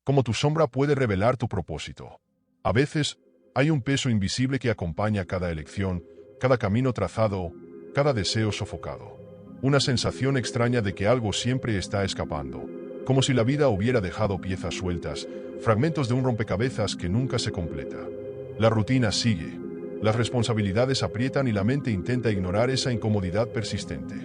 Como tu sombra puede revelar tu propósito. A veces, hay un peso invisible que acompaña cada elección, cada camino trazado, cada deseo sofocado. Una sensación extraña de que algo siempre está escapando, como si la vida hubiera dejado piezas sueltas, fragmentos de un rompecabezas que nunca se completa. La rutina sigue, las responsabilidades aprietan y la mente intenta ignorar esa incomodidad persistente.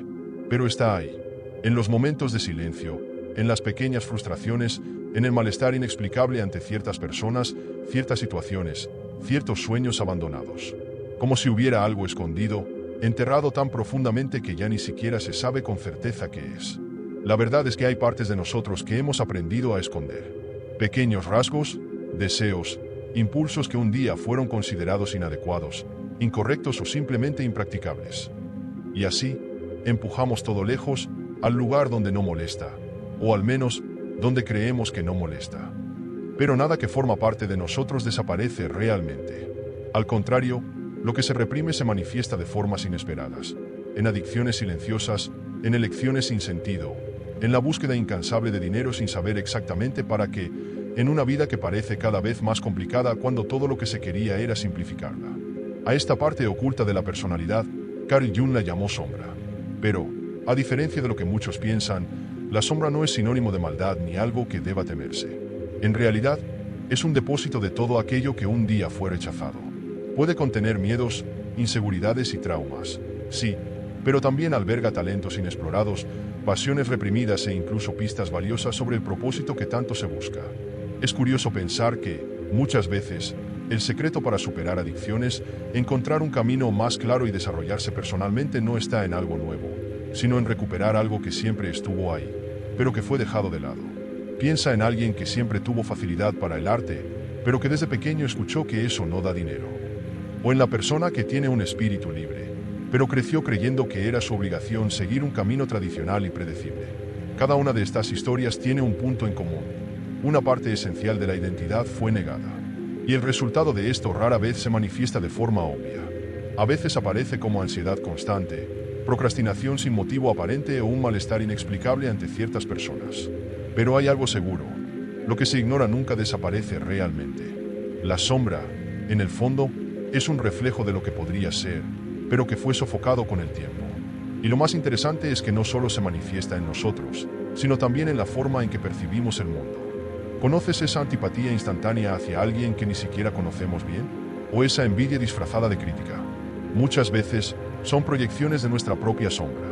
Pero está ahí, en los momentos de silencio, en las pequeñas frustraciones, en el malestar inexplicable ante ciertas personas, ciertas situaciones, ciertos sueños abandonados. Como si hubiera algo escondido, enterrado tan profundamente que ya ni siquiera se sabe con certeza qué es. La verdad es que hay partes de nosotros que hemos aprendido a esconder. Pequeños rasgos, deseos, impulsos que un día fueron considerados inadecuados, incorrectos o simplemente impracticables. Y así, empujamos todo lejos, al lugar donde no molesta, o al menos, donde creemos que no molesta. Pero nada que forma parte de nosotros desaparece realmente. Al contrario, lo que se reprime se manifiesta de formas inesperadas, en adicciones silenciosas, en elecciones sin sentido, en la búsqueda incansable de dinero sin saber exactamente para qué, en una vida que parece cada vez más complicada cuando todo lo que se quería era simplificarla. A esta parte oculta de la personalidad, Carl Jung la llamó sombra. Pero, a diferencia de lo que muchos piensan, la sombra no es sinónimo de maldad ni algo que deba temerse. En realidad, es un depósito de todo aquello que un día fue rechazado. Puede contener miedos, inseguridades y traumas, sí, pero también alberga talentos inexplorados, pasiones reprimidas e incluso pistas valiosas sobre el propósito que tanto se busca. Es curioso pensar que, muchas veces, el secreto para superar adicciones, encontrar un camino más claro y desarrollarse personalmente no está en algo nuevo, sino en recuperar algo que siempre estuvo ahí, pero que fue dejado de lado. Piensa en alguien que siempre tuvo facilidad para el arte, pero que desde pequeño escuchó que eso no da dinero. O en la persona que tiene un espíritu libre, pero creció creyendo que era su obligación seguir un camino tradicional y predecible. Cada una de estas historias tiene un punto en común. Una parte esencial de la identidad fue negada. Y el resultado de esto rara vez se manifiesta de forma obvia. A veces aparece como ansiedad constante, procrastinación sin motivo aparente o un malestar inexplicable ante ciertas personas. Pero hay algo seguro. Lo que se ignora nunca desaparece realmente. La sombra, en el fondo, es un reflejo de lo que podría ser, pero que fue sofocado con el tiempo. Y lo más interesante es que no solo se manifiesta en nosotros, sino también en la forma en que percibimos el mundo. ¿Conoces esa antipatía instantánea hacia alguien que ni siquiera conocemos bien? ¿O esa envidia disfrazada de crítica? Muchas veces son proyecciones de nuestra propia sombra.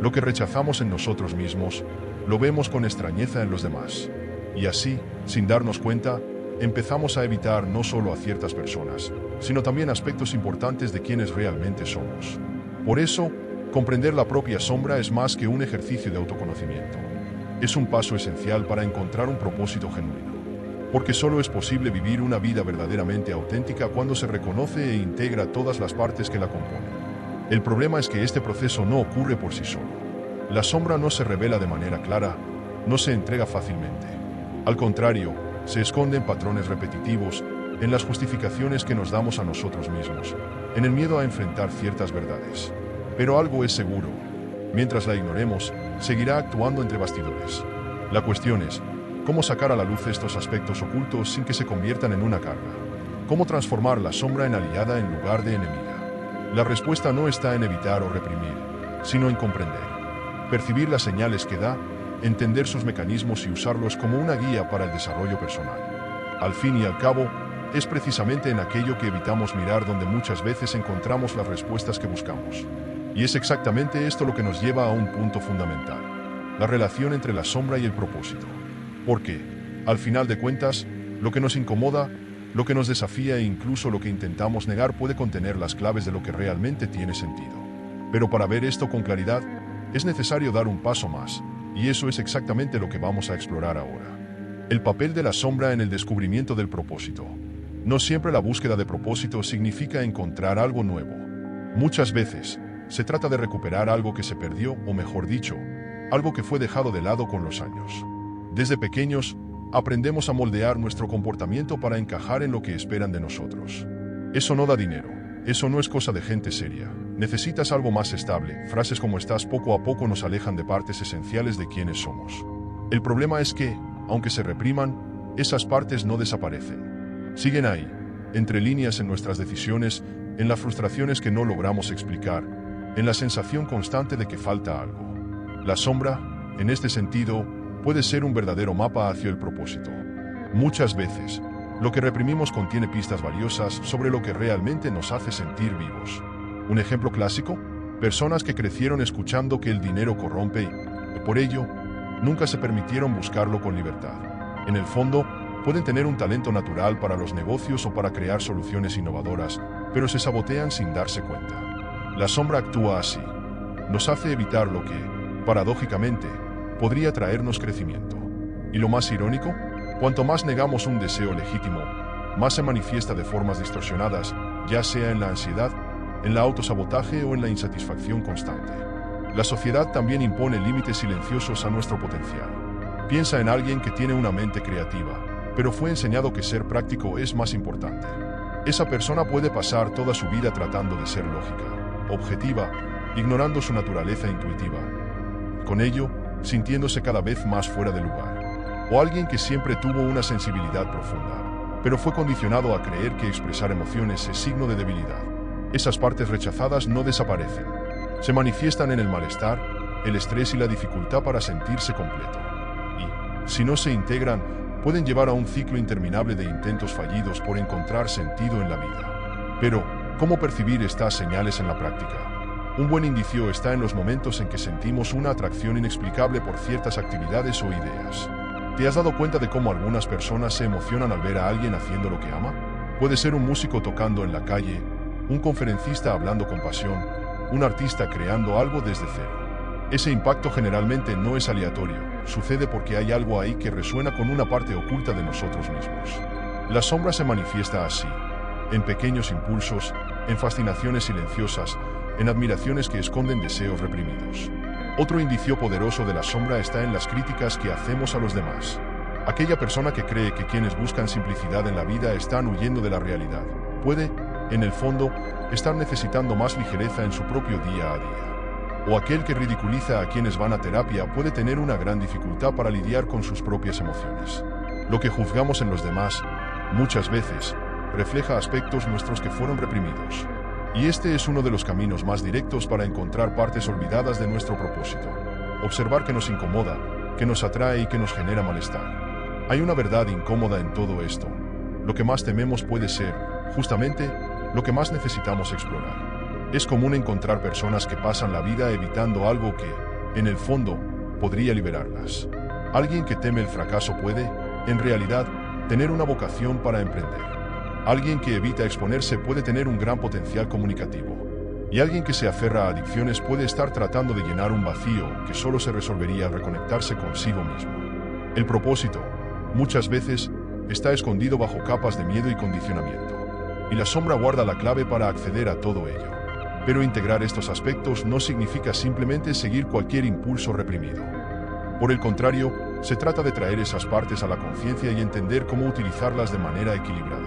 Lo que rechazamos en nosotros mismos, lo vemos con extrañeza en los demás. Y así, sin darnos cuenta, empezamos a evitar no solo a ciertas personas, sino también aspectos importantes de quienes realmente somos. Por eso, comprender la propia sombra es más que un ejercicio de autoconocimiento. Es un paso esencial para encontrar un propósito genuino. Porque solo es posible vivir una vida verdaderamente auténtica cuando se reconoce e integra todas las partes que la componen. El problema es que este proceso no ocurre por sí solo. La sombra no se revela de manera clara, no se entrega fácilmente. Al contrario, se esconde en patrones repetitivos, en las justificaciones que nos damos a nosotros mismos, en el miedo a enfrentar ciertas verdades. Pero algo es seguro. Mientras la ignoremos, seguirá actuando entre bastidores. La cuestión es, ¿cómo sacar a la luz estos aspectos ocultos sin que se conviertan en una carga? ¿Cómo transformar la sombra en aliada en lugar de enemiga? La respuesta no está en evitar o reprimir, sino en comprender. Percibir las señales que da, entender sus mecanismos y usarlos como una guía para el desarrollo personal. Al fin y al cabo, es precisamente en aquello que evitamos mirar donde muchas veces encontramos las respuestas que buscamos. Y es exactamente esto lo que nos lleva a un punto fundamental: la relación entre la sombra y el propósito. Porque, al final de cuentas, lo que nos incomoda, lo que nos desafía e incluso lo que intentamos negar puede contener las claves de lo que realmente tiene sentido. Pero para ver esto con claridad, es necesario dar un paso más, y eso es exactamente lo que vamos a explorar ahora. El papel de la sombra en el descubrimiento del propósito. No siempre la búsqueda de propósito significa encontrar algo nuevo. Muchas veces, se trata de recuperar algo que se perdió, o mejor dicho, algo que fue dejado de lado con los años. Desde pequeños, aprendemos a moldear nuestro comportamiento para encajar en lo que esperan de nosotros. Eso no da dinero, eso no es cosa de gente seria. Necesitas algo más estable. Frases como "estás" poco a poco nos alejan de partes esenciales de quienes somos. El problema es que, aunque se repriman, esas partes no desaparecen. Siguen ahí, entre líneas en nuestras decisiones, en las frustraciones que no logramos explicar, en la sensación constante de que falta algo. La sombra, en este sentido, puede ser un verdadero mapa hacia el propósito. Muchas veces, lo que reprimimos contiene pistas valiosas sobre lo que realmente nos hace sentir vivos. Un ejemplo clásico: personas que crecieron escuchando que el dinero corrompe y, por ello, nunca se permitieron buscarlo con libertad. En el fondo, pueden tener un talento natural para los negocios o para crear soluciones innovadoras, pero se sabotean sin darse cuenta. La sombra actúa así. Nos hace evitar lo que, paradójicamente, podría traernos crecimiento. Y lo más irónico, cuanto más negamos un deseo legítimo, más se manifiesta de formas distorsionadas, ya sea en la ansiedad, en el autosabotaje o en la insatisfacción constante. La sociedad también impone límites silenciosos a nuestro potencial. Piensa en alguien que tiene una mente creativa, pero fue enseñado que ser práctico es más importante. Esa persona puede pasar toda su vida tratando de ser lógica, objetiva, ignorando su naturaleza intuitiva. Con ello, sintiéndose cada vez más fuera de lugar. O alguien que siempre tuvo una sensibilidad profunda, pero fue condicionado a creer que expresar emociones es signo de debilidad. Esas partes rechazadas no desaparecen. Se manifiestan en el malestar, el estrés y la dificultad para sentirse completo. Y, si no se integran, pueden llevar a un ciclo interminable de intentos fallidos por encontrar sentido en la vida. Pero, ¿cómo percibir estas señales en la práctica? Un buen indicio está en los momentos en que sentimos una atracción inexplicable por ciertas actividades o ideas. ¿Te has dado cuenta de cómo algunas personas se emocionan al ver a alguien haciendo lo que ama? Puede ser un músico tocando en la calle, un conferencista hablando con pasión, un artista creando algo desde cero. Ese impacto generalmente no es aleatorio, sucede porque hay algo ahí que resuena con una parte oculta de nosotros mismos. La sombra se manifiesta así, en pequeños impulsos, en fascinaciones silenciosas, en admiraciones que esconden deseos reprimidos. Otro indicio poderoso de la sombra está en las críticas que hacemos a los demás. Aquella persona que cree que quienes buscan simplicidad en la vida están huyendo de la realidad, puede, en el fondo, estar necesitando más ligereza en su propio día a día. O aquel que ridiculiza a quienes van a terapia puede tener una gran dificultad para lidiar con sus propias emociones. Lo que juzgamos en los demás, muchas veces, refleja aspectos nuestros que fueron reprimidos. Y este es uno de los caminos más directos para encontrar partes olvidadas de nuestro propósito. Observar que nos incomoda, que nos atrae y que nos genera malestar. Hay una verdad incómoda en todo esto. Lo que más tememos puede ser, justamente, lo que más necesitamos explorar. Es común encontrar personas que pasan la vida evitando algo que, en el fondo, podría liberarlas. Alguien que teme el fracaso puede, en realidad, tener una vocación para emprender. Alguien que evita exponerse puede tener un gran potencial comunicativo. Y alguien que se aferra a adicciones puede estar tratando de llenar un vacío que solo se resolvería al reconectarse consigo mismo. El propósito, muchas veces, está escondido bajo capas de miedo y condicionamiento. Y la sombra guarda la clave para acceder a todo ello. Pero integrar estos aspectos no significa simplemente seguir cualquier impulso reprimido. Por el contrario, se trata de traer esas partes a la conciencia y entender cómo utilizarlas de manera equilibrada.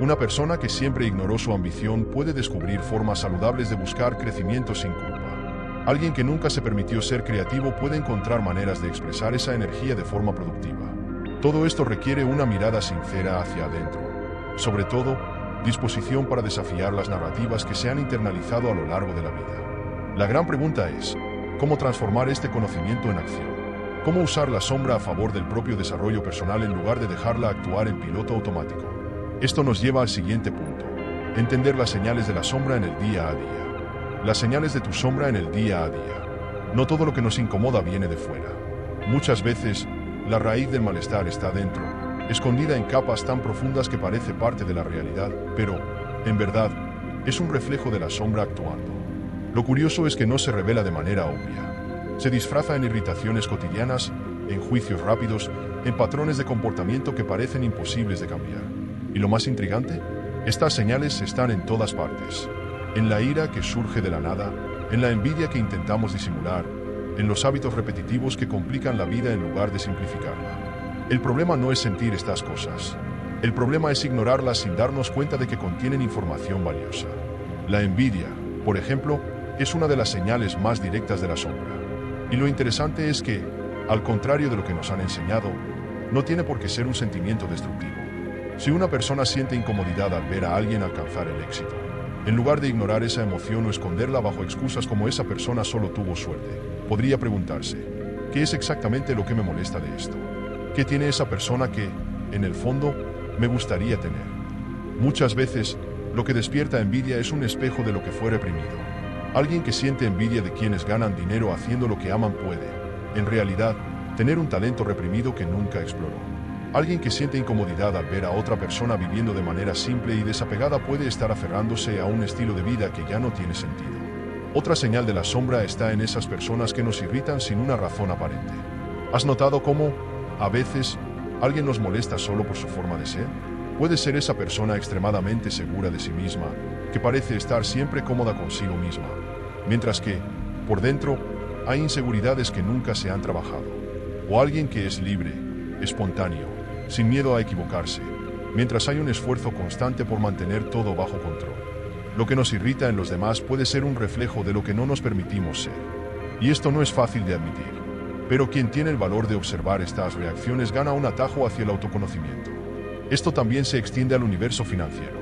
Una persona que siempre ignoró su ambición puede descubrir formas saludables de buscar crecimiento sin culpa. Alguien que nunca se permitió ser creativo puede encontrar maneras de expresar esa energía de forma productiva. Todo esto requiere una mirada sincera hacia adentro. Sobre todo, disposición para desafiar las narrativas que se han internalizado a lo largo de la vida. La gran pregunta es, ¿cómo transformar este conocimiento en acción? ¿Cómo usar la sombra a favor del propio desarrollo personal en lugar de dejarla actuar en piloto automático? Esto nos lleva al siguiente punto: entender las señales de la sombra en el día a día. Las señales de tu sombra en el día a día. No todo lo que nos incomoda viene de fuera. Muchas veces, la raíz del malestar está dentro, escondida en capas tan profundas que parece parte de la realidad, pero, en verdad, es un reflejo de la sombra actuando. Lo curioso es que no se revela de manera obvia. Se disfraza en irritaciones cotidianas, en juicios rápidos, en patrones de comportamiento que parecen imposibles de cambiar. Y lo más intrigante, estas señales están en todas partes. En la ira que surge de la nada, en la envidia que intentamos disimular, en los hábitos repetitivos que complican la vida en lugar de simplificarla. El problema no es sentir estas cosas. El problema es ignorarlas sin darnos cuenta de que contienen información valiosa. La envidia, por ejemplo, es una de las señales más directas de la sombra. Y lo interesante es que, al contrario de lo que nos han enseñado, No tiene por qué ser un sentimiento destructivo. Si una persona siente incomodidad al ver a alguien alcanzar el éxito, en lugar de ignorar esa emoción o esconderla bajo excusas como esa persona solo tuvo suerte, podría preguntarse, ¿qué es exactamente lo que me molesta de esto? ¿Qué tiene esa persona que, en el fondo, me gustaría tener? Muchas veces, lo que despierta envidia es un espejo de lo que fue reprimido. Alguien que siente envidia de quienes ganan dinero haciendo lo que aman puede, en realidad, tener un talento reprimido que nunca exploró. Alguien que siente incomodidad al ver a otra persona viviendo de manera simple y desapegada puede estar aferrándose a un estilo de vida que ya no tiene sentido. Otra señal de la sombra está en esas personas que nos irritan sin una razón aparente. ¿Has notado cómo, a veces, alguien nos molesta solo por su forma de ser? Puede ser esa persona extremadamente segura de sí misma, que parece estar siempre cómoda consigo misma, mientras que, por dentro, hay inseguridades que nunca se han trabajado. O alguien que es libre, espontáneo, sin miedo a equivocarse, mientras hay un esfuerzo constante por mantener todo bajo control. Lo que nos irrita en los demás puede ser un reflejo de lo que no nos permitimos ser. Y esto no es fácil de admitir. Pero quien tiene el valor de observar estas reacciones gana un atajo hacia el autoconocimiento. Esto también se extiende al universo financiero.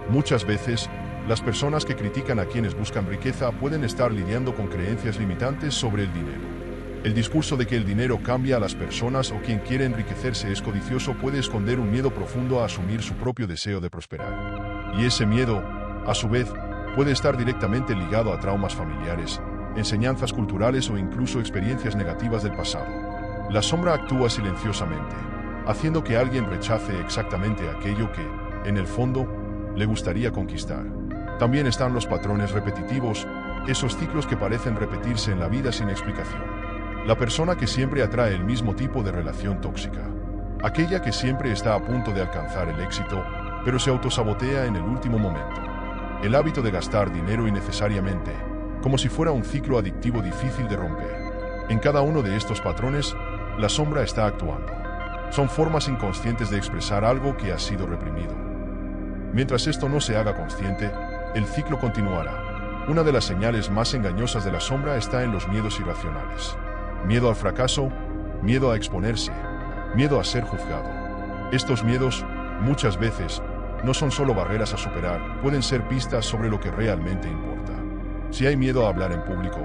Muchas veces, las personas que critican a quienes buscan riqueza pueden estar lidiando con creencias limitantes sobre el dinero. El discurso de que el dinero cambia a las personas o quien quiere enriquecerse es codicioso puede esconder un miedo profundo a asumir su propio deseo de prosperar. Y ese miedo, a su vez, puede estar directamente ligado a traumas familiares, enseñanzas culturales o incluso experiencias negativas del pasado. La sombra actúa silenciosamente, haciendo que alguien rechace exactamente aquello que, en el fondo, le gustaría conquistar. También están los patrones repetitivos, esos ciclos que parecen repetirse en la vida sin explicación. La persona que siempre atrae el mismo tipo de relación tóxica. Aquella que siempre está a punto de alcanzar el éxito, pero se autosabotea en el último momento. El hábito de gastar dinero innecesariamente, como si fuera un ciclo adictivo difícil de romper. En cada uno de estos patrones, la sombra está actuando. Son formas inconscientes de expresar algo que ha sido reprimido. Mientras esto no se haga consciente, el ciclo continuará. Una de las señales más engañosas de la sombra está en los miedos irracionales. Miedo al fracaso, miedo a exponerse, miedo a ser juzgado. Estos miedos, muchas veces, no son solo barreras a superar, pueden ser pistas sobre lo que realmente importa. Si hay miedo a hablar en público,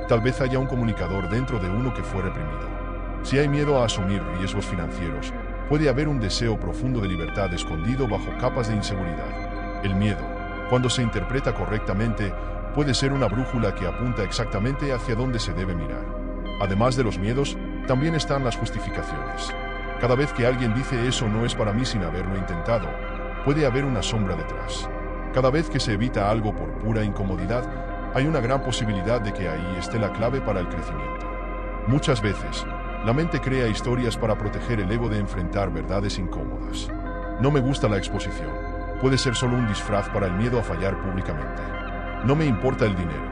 tal vez haya un comunicador dentro de uno que fue reprimido. Si hay miedo a asumir riesgos financieros, puede haber un deseo profundo de libertad escondido bajo capas de inseguridad. El miedo, cuando se interpreta correctamente, puede ser una brújula que apunta exactamente hacia dónde se debe mirar. Además de los miedos, también están las justificaciones. Cada vez que alguien dice eso no es para mí sin haberlo intentado, puede haber una sombra detrás. Cada vez que se evita algo por pura incomodidad, hay una gran posibilidad de que ahí esté la clave para el crecimiento. Muchas veces, la mente crea historias para proteger el ego de enfrentar verdades incómodas. No me gusta la exposición. Puede ser solo un disfraz para el miedo a fallar públicamente. No me importa el dinero.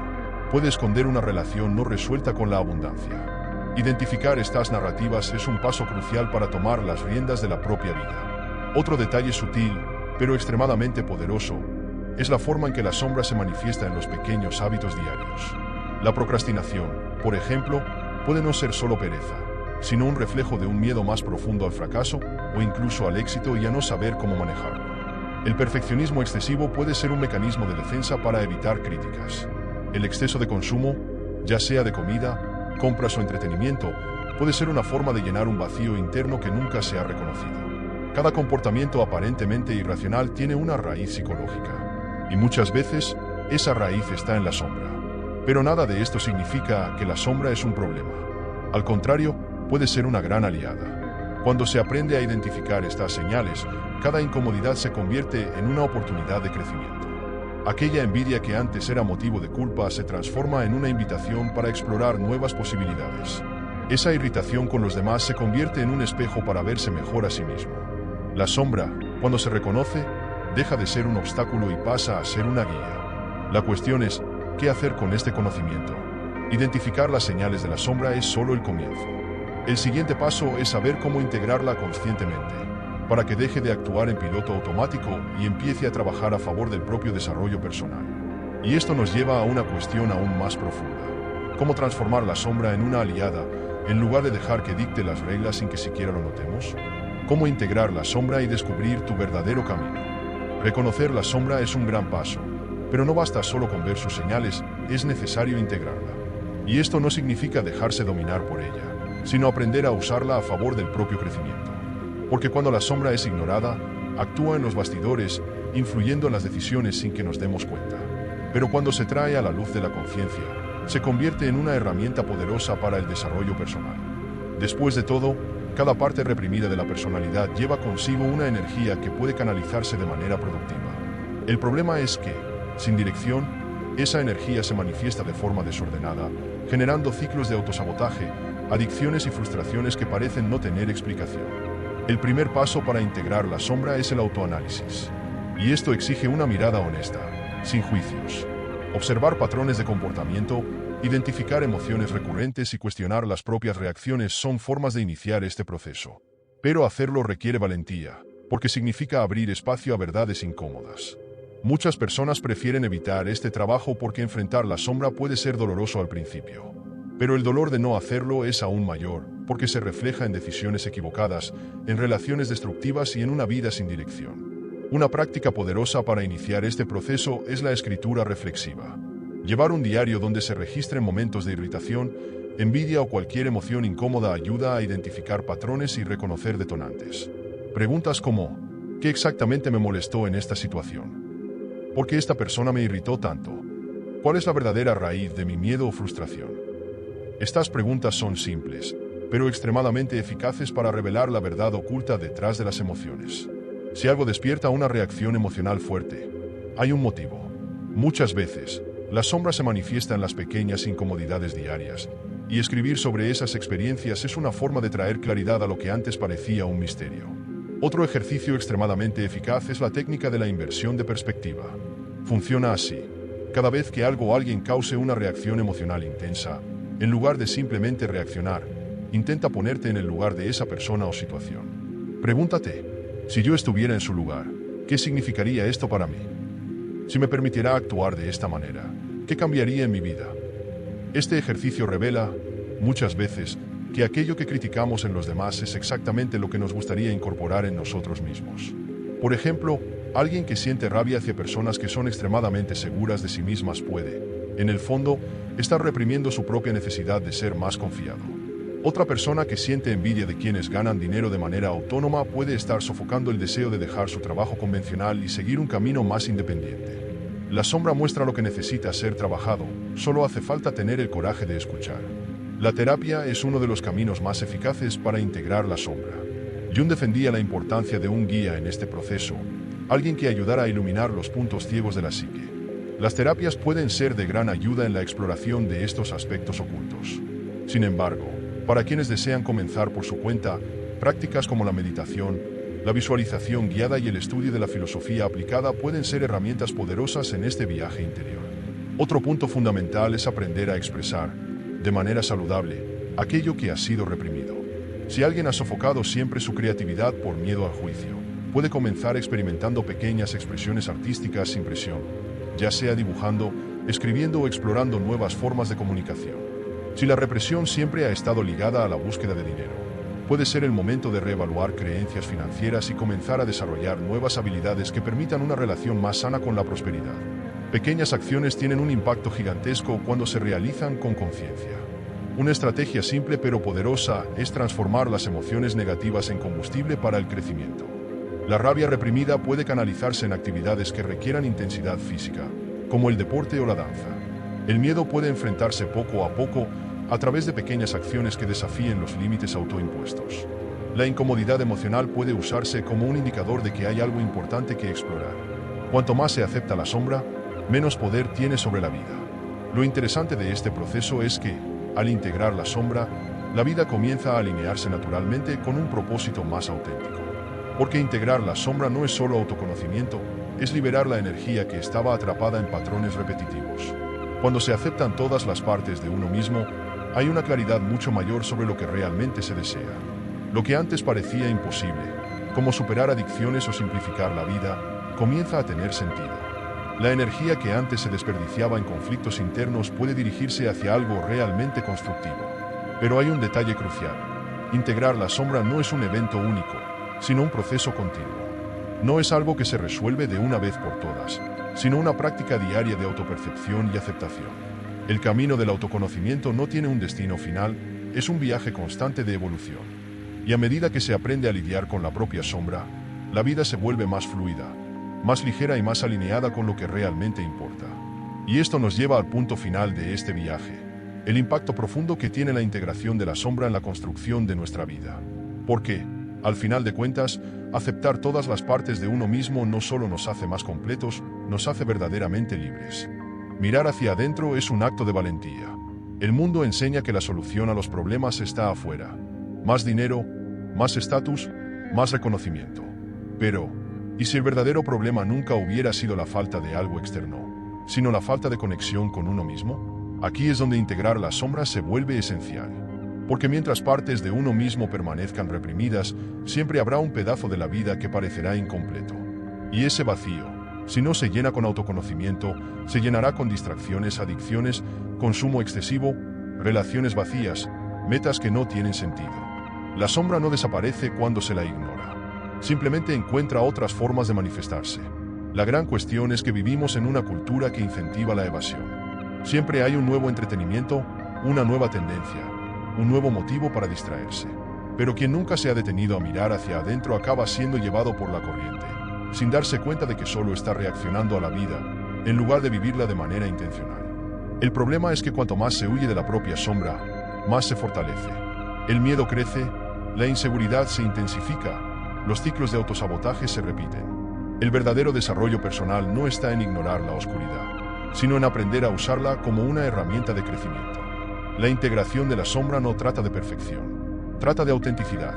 Puede esconder una relación no resuelta con la abundancia. Identificar estas narrativas es un paso crucial para tomar las riendas de la propia vida. Otro detalle sutil, pero extremadamente poderoso, es la forma en que la sombra se manifiesta en los pequeños hábitos diarios. La procrastinación, por ejemplo, puede no ser solo pereza, sino un reflejo de un miedo más profundo al fracaso o incluso al éxito y a no saber cómo manejarlo. El perfeccionismo excesivo puede ser un mecanismo de defensa para evitar críticas. El exceso de consumo, ya sea de comida, compras o entretenimiento, puede ser una forma de llenar un vacío interno que nunca se ha reconocido. Cada comportamiento aparentemente irracional tiene una raíz psicológica, y muchas veces esa raíz está en la sombra. Pero nada de esto significa que la sombra es un problema. Al contrario, puede ser una gran aliada. Cuando se aprende a identificar estas señales, cada incomodidad se convierte en una oportunidad de crecimiento. Aquella envidia que antes era motivo de culpa se transforma en una invitación para explorar nuevas posibilidades. Esa irritación con los demás se convierte en un espejo para verse mejor a sí mismo. La sombra, cuando se reconoce, deja de ser un obstáculo y pasa a ser una guía. La cuestión es, ¿qué hacer con este conocimiento? Identificar las señales de la sombra es solo el comienzo. El siguiente paso es saber cómo integrarla conscientemente, para que deje de actuar en piloto automático y empiece a trabajar a favor del propio desarrollo personal. Y esto nos lleva a una cuestión aún más profunda. ¿Cómo transformar la sombra en una aliada, en lugar de dejar que dicte las reglas sin que siquiera lo notemos? Cómo integrar la sombra y descubrir tu verdadero camino. Reconocer la sombra es un gran paso, pero no basta solo con ver sus señales, es necesario integrarla. Y esto no significa dejarse dominar por ella, sino aprender a usarla a favor del propio crecimiento. Porque cuando la sombra es ignorada, actúa en los bastidores, influyendo en las decisiones sin que nos demos cuenta. Pero cuando se trae a la luz de la conciencia, se convierte en una herramienta poderosa para el desarrollo personal. Después de todo, cada parte reprimida de la personalidad lleva consigo una energía que puede canalizarse de manera productiva. El problema es que, sin dirección, esa energía se manifiesta de forma desordenada, generando ciclos de autosabotaje, adicciones y frustraciones que parecen no tener explicación. El primer paso para integrar la sombra es el autoanálisis. Y esto exige una mirada honesta, sin juicios. Observar patrones de comportamiento, identificar emociones recurrentes y cuestionar las propias reacciones son formas de iniciar este proceso. Pero hacerlo requiere valentía, porque significa abrir espacio a verdades incómodas. Muchas personas prefieren evitar este trabajo porque enfrentar la sombra puede ser doloroso al principio. Pero el dolor de no hacerlo es aún mayor, porque se refleja en decisiones equivocadas, en relaciones destructivas y en una vida sin dirección. Una práctica poderosa para iniciar este proceso es la escritura reflexiva. Llevar un diario donde se registren momentos de irritación, envidia o cualquier emoción incómoda ayuda a identificar patrones y reconocer detonantes. Preguntas como, ¿qué exactamente me molestó en esta situación? ¿Por qué esta persona me irritó tanto? ¿Cuál es la verdadera raíz de mi miedo o frustración? Estas preguntas son simples, pero extremadamente eficaces para revelar la verdad oculta detrás de las emociones. Si algo despierta una reacción emocional fuerte, hay un motivo. Muchas veces, la sombra se manifiesta en las pequeñas incomodidades diarias, y escribir sobre esas experiencias es una forma de traer claridad a lo que antes parecía un misterio. Otro ejercicio extremadamente eficaz es la técnica de la inversión de perspectiva. Funciona así. Cada vez que algo o alguien cause una reacción emocional intensa, en lugar de simplemente reaccionar, intenta ponerte en el lugar de esa persona o situación. Pregúntate, si yo estuviera en su lugar, ¿qué significaría esto para mí? Si me permitiera actuar de esta manera, ¿qué cambiaría en mi vida? Este ejercicio revela, muchas veces, que aquello que criticamos en los demás es exactamente lo que nos gustaría incorporar en nosotros mismos. Por ejemplo, alguien que siente rabia hacia personas que son extremadamente seguras de sí mismas puede, en el fondo, estar reprimiendo su propia necesidad de ser más confiado. Otra persona que siente envidia de quienes ganan dinero de manera autónoma puede estar sofocando el deseo de dejar su trabajo convencional y seguir un camino más independiente. La sombra muestra lo que necesita ser trabajado, solo hace falta tener el coraje de escuchar. La terapia es uno de los caminos más eficaces para integrar la sombra. Jung defendía la importancia de un guía en este proceso, alguien que ayudara a iluminar los puntos ciegos de la psique. Las terapias pueden ser de gran ayuda en la exploración de estos aspectos ocultos. Sin embargo, para quienes desean comenzar por su cuenta, prácticas como la meditación, la visualización guiada y el estudio de la filosofía aplicada pueden ser herramientas poderosas en este viaje interior. Otro punto fundamental es aprender a expresar, de manera saludable, aquello que ha sido reprimido. Si alguien ha sofocado siempre su creatividad por miedo al juicio, puede comenzar experimentando pequeñas expresiones artísticas sin presión, ya sea dibujando, escribiendo o explorando nuevas formas de comunicación. Si la represión siempre ha estado ligada a la búsqueda de dinero, puede ser el momento de reevaluar creencias financieras y comenzar a desarrollar nuevas habilidades que permitan una relación más sana con la prosperidad. Pequeñas acciones tienen un impacto gigantesco cuando se realizan con conciencia. Una estrategia simple pero poderosa es transformar las emociones negativas en combustible para el crecimiento. La rabia reprimida puede canalizarse en actividades que requieran intensidad física, como el deporte o la danza. El miedo puede enfrentarse poco a poco a través de pequeñas acciones que desafíen los límites autoimpuestos. La incomodidad emocional puede usarse como un indicador de que hay algo importante que explorar. Cuanto más se acepta la sombra, menos poder tiene sobre la vida. Lo interesante de este proceso es que, al integrar la sombra, la vida comienza a alinearse naturalmente con un propósito más auténtico. Porque integrar la sombra no es solo autoconocimiento, es liberar la energía que estaba atrapada en patrones repetitivos. Cuando se aceptan todas las partes de uno mismo, hay una claridad mucho mayor sobre lo que realmente se desea. Lo que antes parecía imposible, como superar adicciones o simplificar la vida, comienza a tener sentido. La energía que antes se desperdiciaba en conflictos internos puede dirigirse hacia algo realmente constructivo. Pero hay un detalle crucial. Integrar la sombra no es un evento único, sino un proceso continuo. No es algo que se resuelve de una vez por todas, sino una práctica diaria de autopercepción y aceptación. El camino del autoconocimiento no tiene un destino final, es un viaje constante de evolución. Y a medida que se aprende a lidiar con la propia sombra, la vida se vuelve más fluida, más ligera y más alineada con lo que realmente importa. Y esto nos lleva al punto final de este viaje, el impacto profundo que tiene la integración de la sombra en la construcción de nuestra vida. Porque, al final de cuentas, aceptar todas las partes de uno mismo no solo nos hace más completos, nos hace verdaderamente libres. Mirar hacia adentro es un acto de valentía. El mundo enseña que la solución a los problemas está afuera. Más dinero, más estatus, más reconocimiento. Pero, ¿y si el verdadero problema nunca hubiera sido la falta de algo externo, sino la falta de conexión con uno mismo? Aquí es donde integrar la sombra se vuelve esencial. Porque mientras partes de uno mismo permanezcan reprimidas, siempre habrá un pedazo de la vida que parecerá incompleto. Y ese vacío, si no se llena con autoconocimiento, se llenará con distracciones, adicciones, consumo excesivo, relaciones vacías, metas que no tienen sentido. La sombra no desaparece cuando se la ignora. Simplemente encuentra otras formas de manifestarse. La gran cuestión es que vivimos en una cultura que incentiva la evasión. Siempre hay un nuevo entretenimiento, una nueva tendencia, un nuevo motivo para distraerse. Pero quien nunca se ha detenido a mirar hacia adentro acaba siendo llevado por la corriente, sin darse cuenta de que solo está reaccionando a la vida, en lugar de vivirla de manera intencional. El problema es que cuanto más se huye de la propia sombra, más se fortalece. El miedo crece, la inseguridad se intensifica, los ciclos de autosabotaje se repiten. El verdadero desarrollo personal no está en ignorar la oscuridad, sino en aprender a usarla como una herramienta de crecimiento. La integración de la sombra no trata de perfección, trata de autenticidad.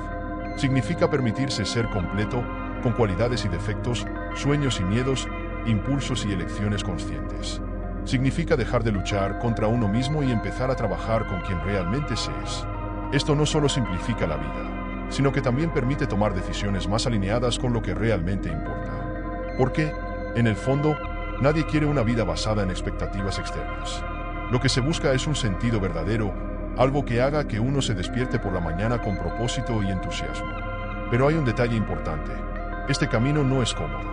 Significa permitirse ser completo, con cualidades y defectos, sueños y miedos, impulsos y elecciones conscientes. Significa dejar de luchar contra uno mismo y empezar a trabajar con quien realmente se es. Esto no solo simplifica la vida, sino que también permite tomar decisiones más alineadas con lo que realmente importa. Porque, en el fondo, nadie quiere una vida basada en expectativas externas. Lo que se busca es un sentido verdadero, algo que haga que uno se despierte por la mañana con propósito y entusiasmo. Pero hay un detalle importante. Este camino no es cómodo.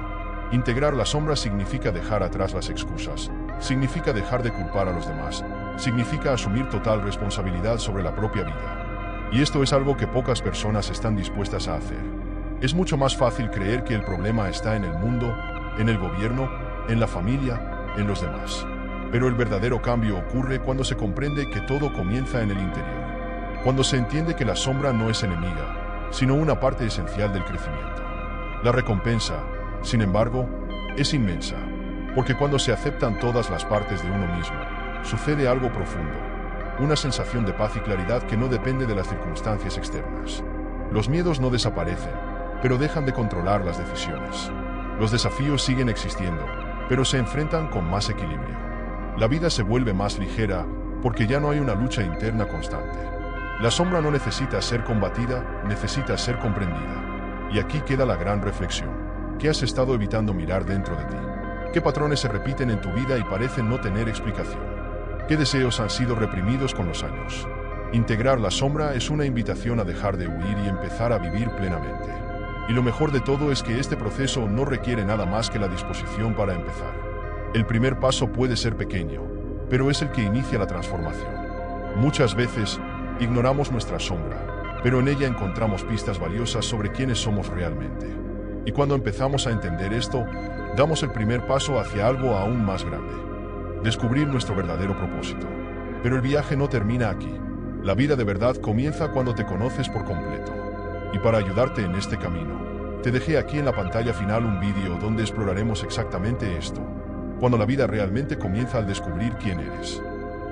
Integrar la sombra significa dejar atrás las excusas, significa dejar de culpar a los demás, significa asumir total responsabilidad sobre la propia vida. Y esto es algo que pocas personas están dispuestas a hacer. Es mucho más fácil creer que el problema está en el mundo, en el gobierno, en la familia, en los demás. Pero el verdadero cambio ocurre cuando se comprende que todo comienza en el interior. Cuando se entiende que la sombra no es enemiga, sino una parte esencial del crecimiento. La recompensa, sin embargo, es inmensa, porque cuando se aceptan todas las partes de uno mismo, sucede algo profundo, una sensación de paz y claridad que no depende de las circunstancias externas. Los miedos no desaparecen, pero dejan de controlar las decisiones. Los desafíos siguen existiendo, pero se enfrentan con más equilibrio. La vida se vuelve más ligera porque ya no hay una lucha interna constante. La sombra no necesita ser combatida, necesita ser comprendida. Y aquí queda la gran reflexión. ¿Qué has estado evitando mirar dentro de ti? ¿Qué patrones se repiten en tu vida y parecen no tener explicación? ¿Qué deseos han sido reprimidos con los años? Integrar la sombra es una invitación a dejar de huir y empezar a vivir plenamente. Y lo mejor de todo es que este proceso no requiere nada más que la disposición para empezar. El primer paso puede ser pequeño, pero es el que inicia la transformación. Muchas veces ignoramos nuestra sombra, pero en ella encontramos pistas valiosas sobre quiénes somos realmente. Y cuando empezamos a entender esto, damos el primer paso hacia algo aún más grande. Descubrir nuestro verdadero propósito. Pero el viaje no termina aquí. La vida de verdad comienza cuando te conoces por completo. Y para ayudarte en este camino, te dejé aquí en la pantalla final un vídeo donde exploraremos exactamente esto. Cuando la vida realmente comienza al descubrir quién eres.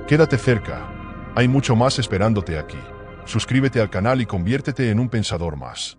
Quédate cerca. Hay mucho más esperándote aquí. Suscríbete al canal y conviértete en un pensador más.